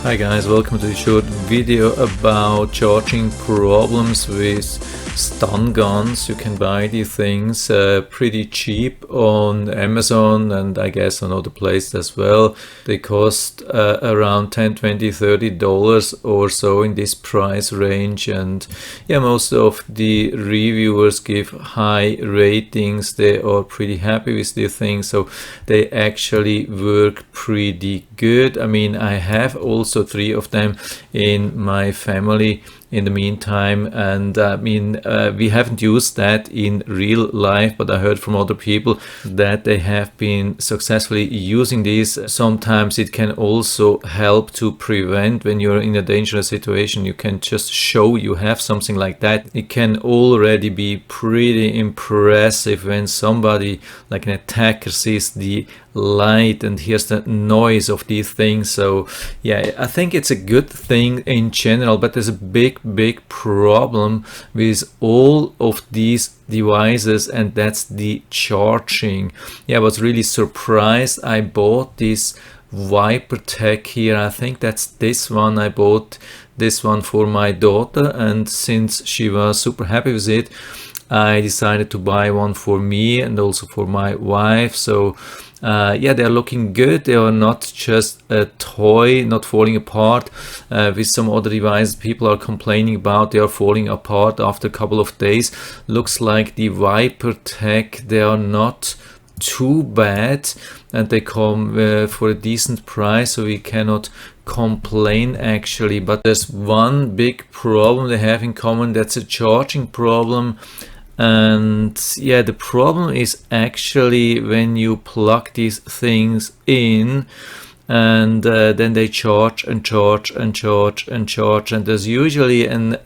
Hi guys, welcome to the short video about charging problems with stun guns. You can buy these things pretty cheap on Amazon and I guess on other places as well. They cost around $10, $20, $30 or so in this price range, and yeah, most of the reviewers give high ratings. They are pretty happy with these things, so they actually work pretty good. I mean, I have also 3 of them in my family in the meantime, and I mean, we haven't used that in real life, but I heard from other people that they have been successfully using these. Sometimes it can also help to prevent when you're in a dangerous situation. You can just show you have something like that. It can already be pretty impressive when somebody like an attacker sees the light and hears the noise of these things. So yeah, I think it's a good thing in general, but there's a big problem with all of these devices, and that's the charging. Yeah, I was really surprised. I bought this Viper Tech here. I think that's this one. I bought this one for my daughter, and since she was super happy with it, I decided to buy one for me and also for my wife. So yeah, they're looking good. They are not just a toy, not falling apart with some other devices people are complaining about. They are falling apart after a couple of days. Looks like the Viper Tech, they are not too bad, and they come for a decent price, so we cannot complain actually. But there's one big problem they have in common. That's a charging problem. And yeah, the problem is actually when you plug these things in, and then they charge and charge and charge and charge, and there's usually an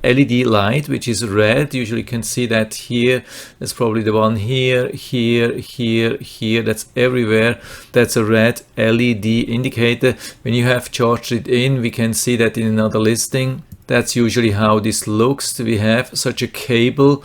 LED light which is red. Usually you can see that here. That's probably the one here, here, here, here. That's everywhere. That's a red LED indicator. When you have charged it in, we can see that in another listing. That's usually how this looks. We have such a cable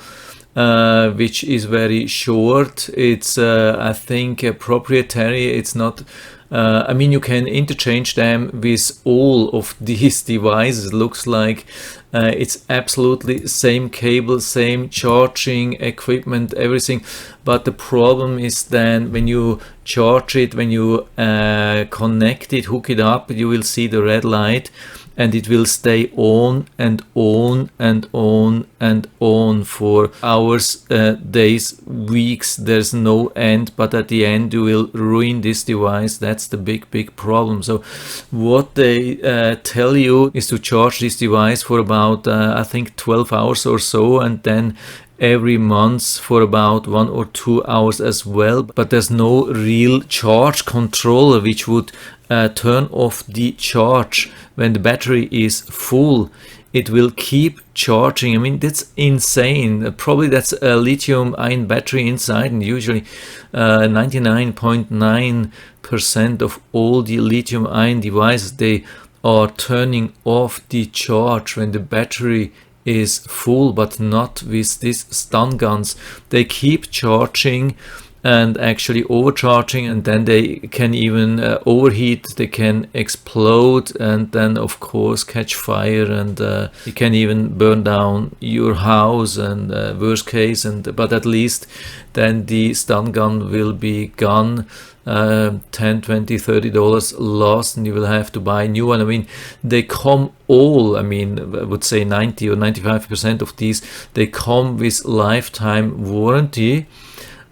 which is very short. It's I think proprietary. It's not I mean, you can interchange them with all of these devices. Looks like it's absolutely same cable, same charging equipment, everything. But the problem is then when you charge it, when you connect it, hook it up, you will see the red light, and it will stay on and on and on and on for hours, days, weeks. There's no end, but at the end you will ruin this device. That's the big problem. So what they tell you is to charge this device for about I think 12 hours or so, and then every month for about 1 or 2 hours as well. But there's no real charge controller which would turn off the charge when the battery is full. It will keep charging. I mean, that's insane. Probably that's a lithium ion battery inside, and usually 99.9% of all the lithium ion devices, they are turning off the charge when the battery is full, but not with these stun guns. They keep charging and actually overcharging, and then they can even overheat. They can explode, and then of course catch fire, and you can even burn down your house, and worst case. And but at least then the stun gun will be gone. $10, $20, $30 lost, and you will have to buy a new one. I mean, they come all, I mean, I would say 90 or 95% of these, they come with lifetime warranty.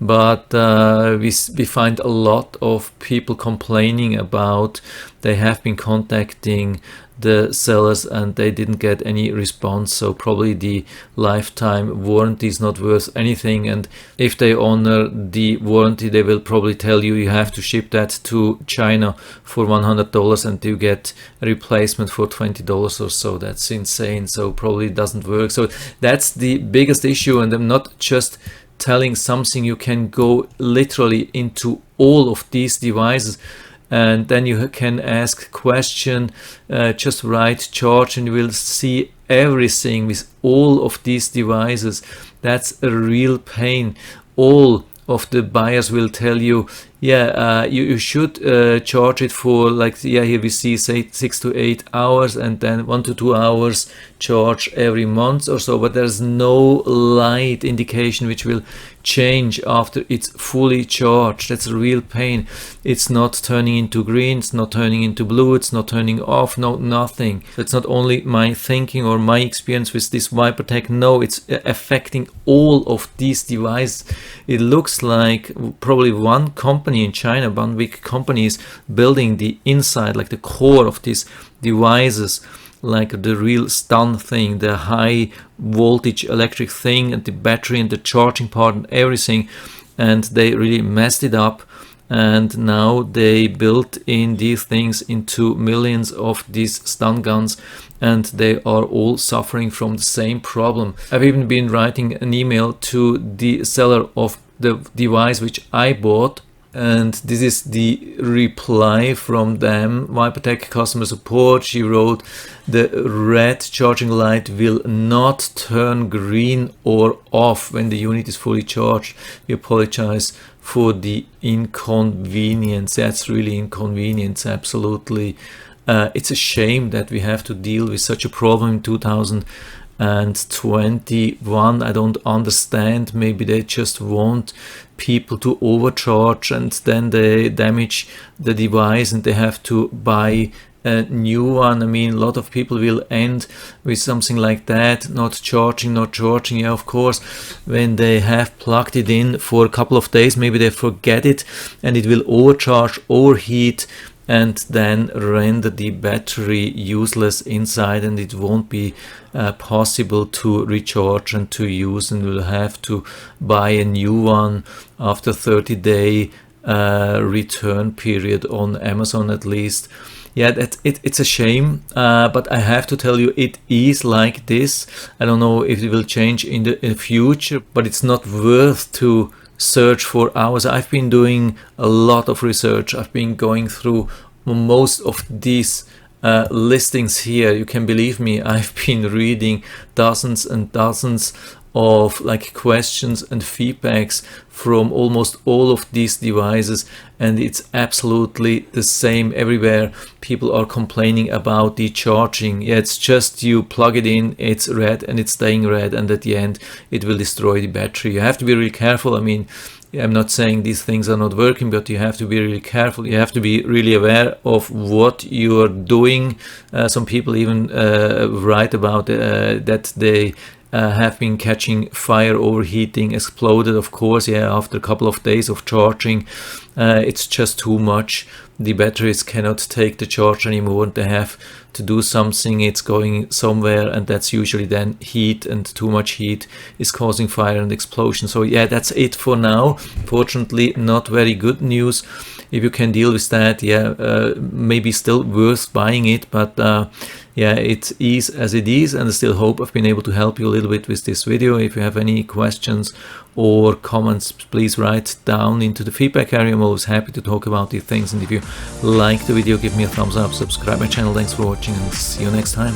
But we find a lot of people complaining about they have been contacting the sellers and they didn't get any response. So probably the lifetime warranty is not worth anything, and if they honor the warranty, they will probably tell you you have to ship that to China for $100 and you get a replacement for $20 or so. That's insane. So probably it doesn't work. So that's the biggest issue, and I'm not just telling something. You can go literally into all of these devices, and then you can ask question, just write charge, and you will see everything with all of these devices. That's a real pain. All of the buyers will tell you, yeah, you should charge it for, like, yeah, here we see, say 6 to 8 hours, and then 1 to 2 hours charge every month or so, but there's no light indication which will change after it's fully charged. That's a real pain. It's not turning into green, it's not turning into blue, it's not turning off, no, nothing. It's not only my thinking or my experience with this ViperTech, no, it's affecting all of these devices. It looks like probably one company in China, one big company, is building the inside, like the core of these devices, like the real stun thing, the high voltage electric thing, and the battery and the charging part and everything, and they really messed it up. And now they built in these things into millions of these stun guns, and they are all suffering from the same problem. I've even been writing an email to the seller of the device which I bought, and this is the reply from them. ViperTech customer support, she wrote, the red charging light will not turn green or off when the unit is fully charged. We apologize for the inconvenience. That's really inconvenience, absolutely. It's a shame that we have to deal with such a problem in 2021. I don't understand. Maybe they just want people to overcharge and then they damage the device and they have to buy a new one. I mean, a lot of people will end with something like that, not charging. Yeah, of course, when they have plugged it in for a couple of days, maybe they forget it and it will overcharge, overheat, and then render the battery useless inside, and it won't be possible to recharge and to use, and we'll have to buy a new one after 30-day return period on Amazon at least. Yeah, it's a shame, but I have to tell you, it is like this. I don't know if it will change in the future, but it's not worth to search for hours. I've been doing a lot of research. I've been going through most of these listings here. You can believe me, I've been reading dozens and dozens of like questions and feedbacks from almost all of these devices, and it's absolutely the same everywhere. People are complaining about the charging. Yeah, it's just you plug it in, it's red and it's staying red, and at the end it will destroy the battery. You have to be really careful. I mean, I'm not saying these things are not working, but you have to be really careful. You have to be really aware of what you are doing. Some people even write about that they have been catching fire, overheating, exploded. Of course, yeah, after a couple of days of charging, it's just too much. The batteries cannot take the charge anymore. They have to do something. It's going somewhere, and that's usually then heat, and too much heat is causing fire and explosion. So yeah, that's it for now. Fortunately, not very good news. If you can deal with that, yeah, maybe still worth buying it, but yeah, it is as it is, and I still hope I've been able to help you a little bit with this video. If you have any questions or comments, please write down into the feedback area. I'm always happy to talk about these things, and if you like the video, give me a thumbs up, subscribe my channel. Thanks for watching, and see you next time.